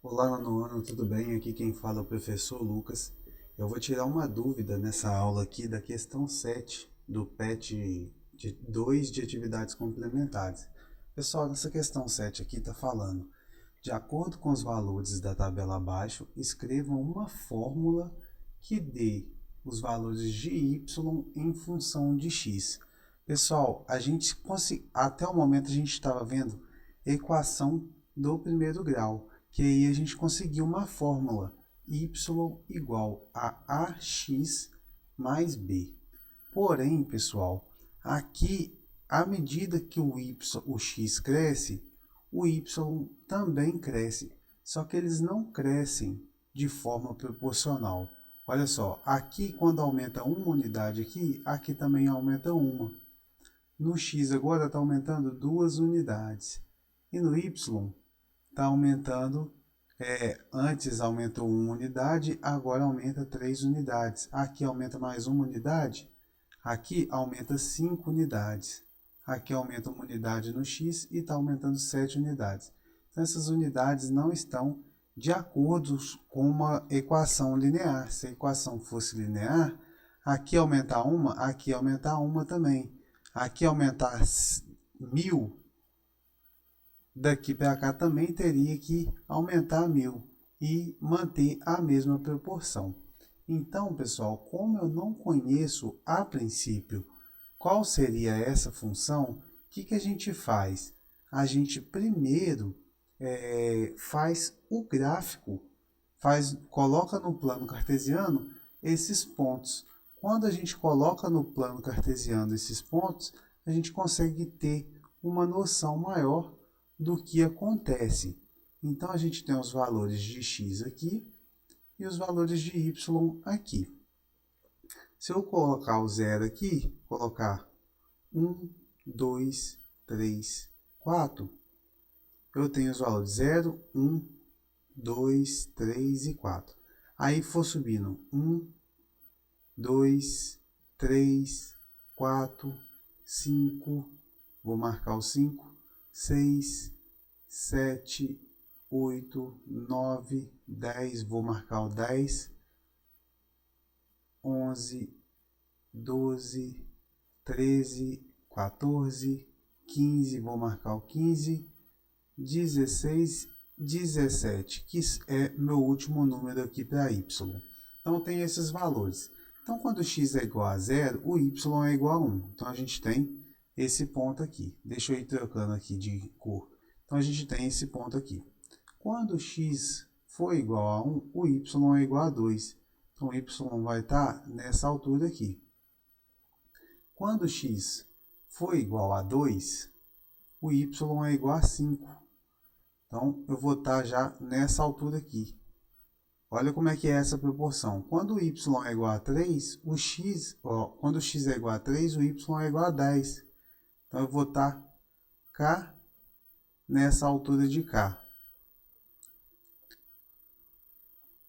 Olá, nono ano, tudo bem? Aqui quem fala é o professor Lucas. Eu vou tirar uma dúvida nessa aula aqui da questão 7 do PET 2 de atividades complementares. Pessoal, nessa questão 7 aqui está falando, de acordo com os valores da tabela abaixo, escrevam uma fórmula que dê os valores de y em função de x. Pessoal, até o momento a gente estava vendo equação do primeiro grau, que aí a gente conseguiu uma fórmula y igual a ax mais b. Porém, pessoal, aqui, à medida que o x cresce, o y também cresce, só que eles não crescem de forma proporcional. Olha só, aqui quando aumenta uma unidade aqui também aumenta uma. No x agora está aumentando 2 unidades. E no y está aumentando, antes aumentou 1 unidade, agora aumenta 3 unidades. Aqui aumenta mais 1 unidade, aqui aumenta 5 unidades. Aqui aumenta 1 unidade no x e está aumentando 7 unidades. Então essas unidades não estão de acordo com uma equação linear. Se a equação fosse linear, aqui aumentar uma também. Aqui aumentar 1000, daqui para cá também teria que aumentar 1000 e manter a mesma proporção. Então, pessoal, como eu não conheço a princípio qual seria essa função, o que a gente faz? A gente primeiro faz o gráfico, coloca no plano cartesiano esses pontos. Quando a gente coloca no plano cartesiano esses pontos, a gente consegue ter uma noção maior do que acontece. Então, a gente tem os valores de x aqui e os valores de y aqui. Se eu colocar o zero aqui, colocar 1, 2, 3, 4, eu tenho os valores 0, 1, 2, 3 e 4. Aí for subindo 1, 2, 3, 4, 5, vou marcar o 5, 6, 7, 8, 9, 10, vou marcar o 10, 11, 12, 13, 14, 15, vou marcar o 15, 16, 17, que é meu último número aqui para y. Então, tem esses valores. Então, quando x é igual a 0, o y é igual a 1. Então, a gente tem esse ponto aqui. Deixa eu ir trocando aqui de cor. Então, a gente tem esse ponto aqui. Quando x for igual a 1, o y é igual a 2. Então, o y vai estar nessa altura aqui. Quando x for igual a 2, o y é igual a 5. Então, eu vou estar já nessa altura aqui. Olha como é que é essa proporção. Quando o y é igual a 3, quando o x é igual a 3, o y é igual a 10. Então, eu vou estar cá, nessa altura de cá.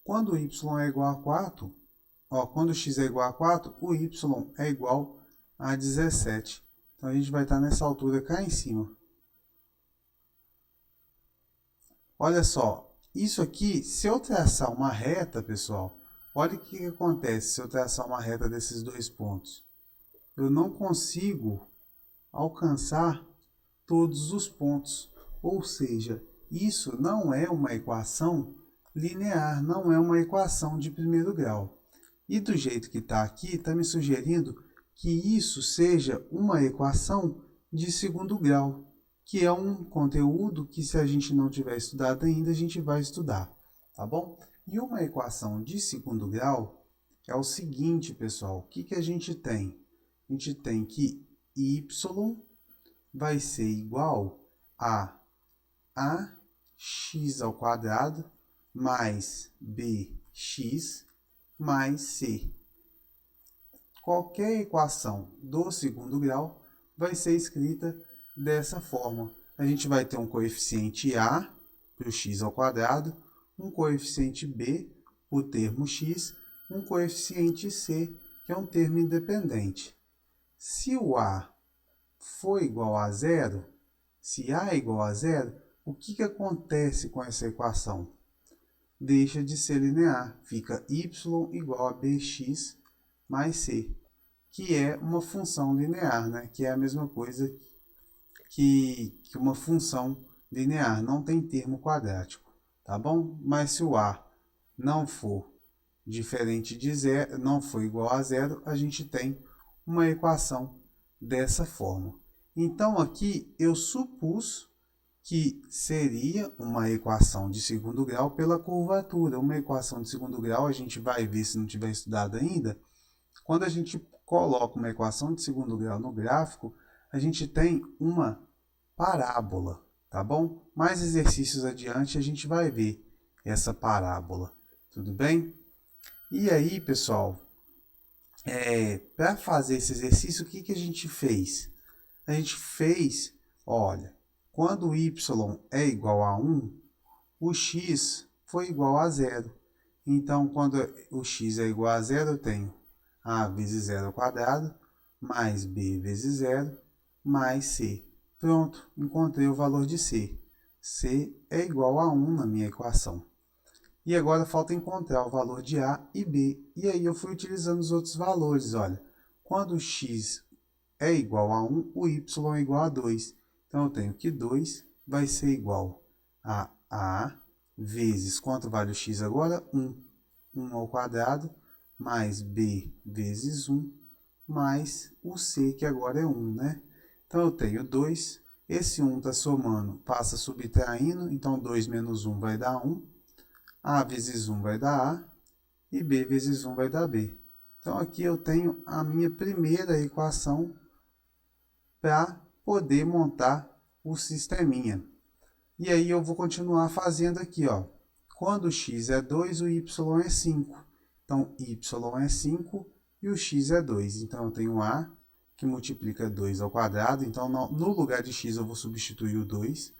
Quando o y é igual a 4, quando o x é igual a 4, o y é igual a 17. Então, a gente vai estar nessa altura cá em cima. Olha só, isso aqui, se eu traçar uma reta, pessoal, olha o que acontece se eu traçar uma reta desses dois pontos. Eu não consigo alcançar todos os pontos, ou seja, isso não é uma equação linear, não é uma equação de primeiro grau. E do jeito que está aqui, está me sugerindo que isso seja uma equação de segundo grau, que é um conteúdo que, se a gente não tiver estudado ainda, a gente vai estudar, tá bom? E uma equação de segundo grau é o seguinte, pessoal, o que a gente tem? A gente tem que y vai ser igual a ax ao quadrado mais bx mais c. Qualquer equação do segundo grau vai ser escrita dessa forma. A gente vai ter um coeficiente a para o x ao quadrado, um coeficiente b para o termo x, um coeficiente c, que é um termo independente. Se o a for igual a zero, se a é igual a zero, o que acontece com essa equação? deixa de ser linear. Fica y igual a bx mais c, que é uma função linear, né? Que é a mesma coisa que uma função linear, não tem termo quadrático, tá bom? Mas se o a não for diferente de zero, não for igual a zero, a gente tem uma equação dessa forma. Então aqui eu supus que seria uma equação de segundo grau pela curvatura. Uma equação de segundo grau, a gente vai ver se não tiver estudado ainda. Quando a gente coloca uma equação de segundo grau no gráfico, a gente tem uma parábola, tá bom? Mais exercícios adiante a gente vai ver essa parábola, tudo bem? E aí, pessoal, para fazer esse exercício, o que a gente fez? A gente fez, olha, quando o y é igual a 1, o x foi igual a zero. Então, quando o x é igual a zero, eu tenho a vezes zero ao quadrado, mais b vezes zero, mais c. Pronto, encontrei o valor de c. c é igual a 1 na minha equação. E agora falta encontrar o valor de a e b. E aí eu fui utilizando os outros valores. Olha, quando o x é igual a 1, o y é igual a 2. Então eu tenho que 2 vai ser igual a vezes, quanto vale o x agora? 1. 1 ao quadrado, mais b vezes 1, mais o c, que agora é 1, né? Então eu tenho 2, esse 1 está somando, passa subtraindo, então 2 menos 1 vai dar 1, a vezes 1 vai dar a, e b vezes 1 vai dar b. Então aqui eu tenho a minha primeira equação para poder montar o sisteminha. E aí eu vou continuar fazendo aqui, ó. Quando o x é 2, o y é 5. Então, y é 5 e o x é 2. Então, eu tenho a, que multiplica 2 ao quadrado. Então, no lugar de x, eu vou substituir o 2,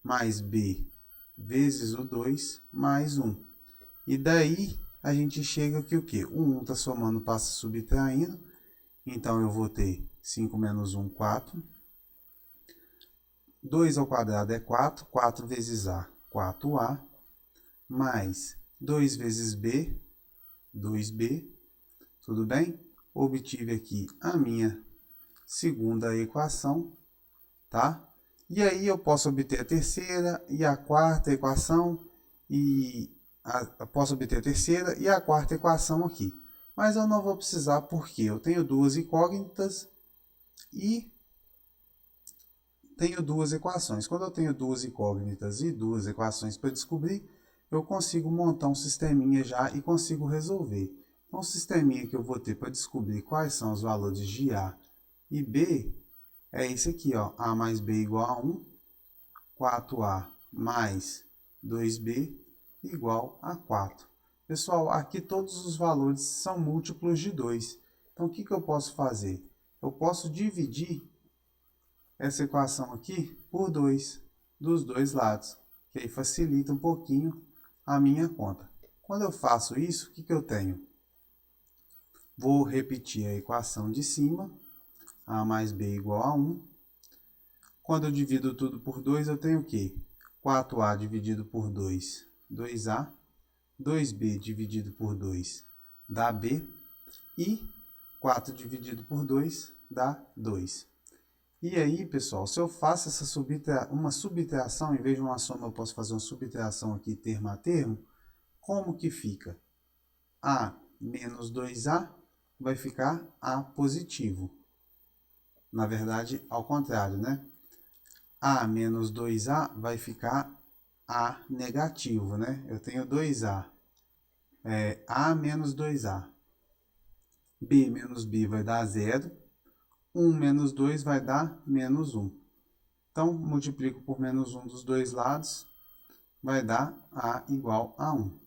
mais b vezes o 2, mais 1. E daí, a gente chega aqui o quê? O 1 está somando, passa subtraindo. Então, eu vou ter 5 menos 1, 4. 2 ao quadrado é 4. 4 vezes a, 4a. Mais 2 vezes b, 2b, tudo bem? Obtive aqui a minha segunda equação, tá? E aí eu posso obter a terceira e a quarta equação, posso obter a terceira e a quarta equação aqui. Mas eu não vou precisar porque eu tenho duas incógnitas e tenho duas equações. Quando eu tenho duas incógnitas e duas equações para descobrir, eu consigo montar um sisteminha já e consigo resolver. Então, o sisteminha que eu vou ter para descobrir quais são os valores de A e B é esse aqui, ó. A mais B igual a 1, 4A mais 2B igual a 4. Pessoal, aqui todos os valores são múltiplos de 2. Então, o que eu posso fazer? Eu posso dividir essa equação aqui por 2, dos dois lados, que aí facilita um pouquinho a minha conta. Quando eu faço isso, o que eu tenho? Vou repetir a equação de cima, a mais b igual a 1. Quando eu divido tudo por 2, eu tenho o quê? 4a dividido por 2, 2a. 2b dividido por 2 dá b. E 4 dividido por 2 dá 2. E aí, pessoal, se eu faço uma subtração, em vez de uma soma, eu posso fazer uma subtração aqui termo a termo, como que fica? A menos 2A vai ficar A positivo. Na verdade, ao contrário, né? A menos 2A vai ficar A negativo, né? Eu tenho 2A. A menos 2A. B menos B vai dar 0. 1 menos 2 vai dar menos 1. Então, multiplico por menos 1 dos dois lados, vai dar A igual a 1.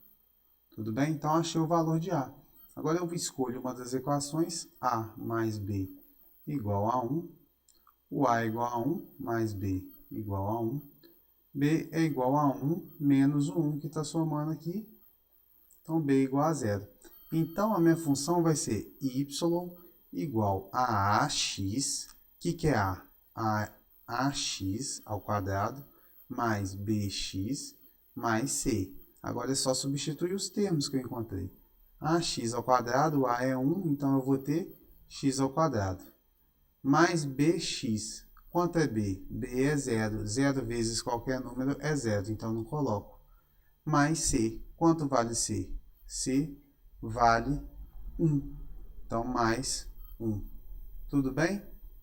Tudo bem? Então, achei o valor de A. Agora, eu escolho uma das equações, A mais B igual a 1. O A é igual a 1, mais B igual a 1. B é igual a 1 menos o 1 que está somando aqui. Então, B é igual a 0. Então, a minha função vai ser y igual a ax. O que é A? Ax ao quadrado mais bx mais c. Agora é só substituir os termos que eu encontrei. X ao quadrado, A é 1, então eu vou ter x ao quadrado. Mais bx. Quanto é b? B é 0. 0 vezes qualquer número é 0, então não coloco. Mais c. Quanto vale c? C vale 1. Então, mais 1. Tudo bem?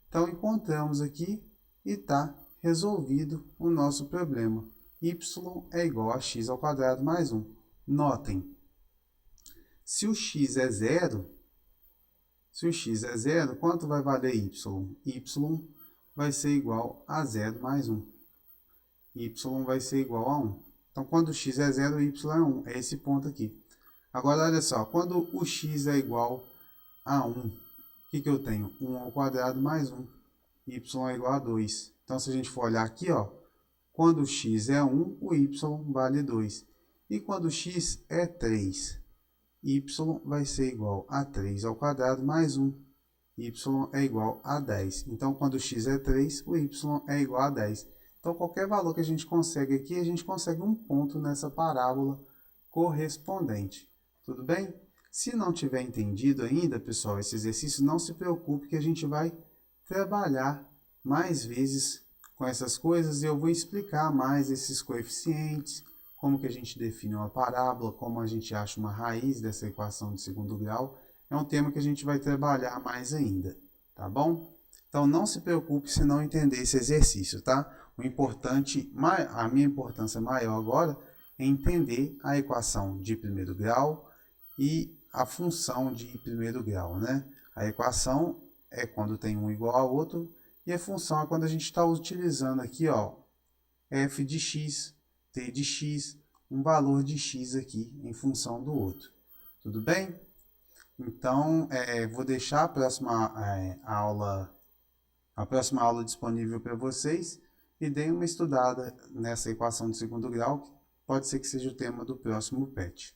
Então, encontramos aqui e está resolvido o nosso problema. Y é igual a x ao quadrado mais 1. Notem, se o x é 0, quanto vai valer y? Y vai ser igual a 0 mais 1. Y vai ser igual a 1. Então, quando o x é 0, o y é 1. É esse ponto aqui. Agora, olha só, quando o x é igual a 1, o que eu tenho? 1 ao quadrado mais 1. Y é igual a 2. Então, se a gente for olhar aqui, ó, quando o x é 1, o y vale 2. E quando o x é 3, y vai ser igual a 3 ao quadrado mais 1. Y é igual a 10. Então, quando o x é 3, o y é igual a 10. Então, qualquer valor que a gente consegue aqui, a gente consegue um ponto nessa parábola correspondente. Tudo bem? Se não tiver entendido ainda, pessoal, esse exercício, não se preocupe que a gente vai trabalhar mais vezes com essas coisas e eu vou explicar mais esses coeficientes, como que a gente define uma parábola, como a gente acha uma raiz dessa equação de segundo grau. É um tema que a gente vai trabalhar mais ainda, tá bom? Então, não se preocupe se não entender esse exercício, tá? A minha importância maior agora é entender a equação de primeiro grau e a função de primeiro grau, né? A equação é quando tem um igual ao outro e a função é quando a gente está utilizando aqui, ó, f de x, t de x, um valor de x aqui em função do outro. Tudo bem? Então, vou deixar a próxima aula disponível para vocês e deem uma estudada nessa equação de segundo grau, que pode ser que seja o tema do próximo PET.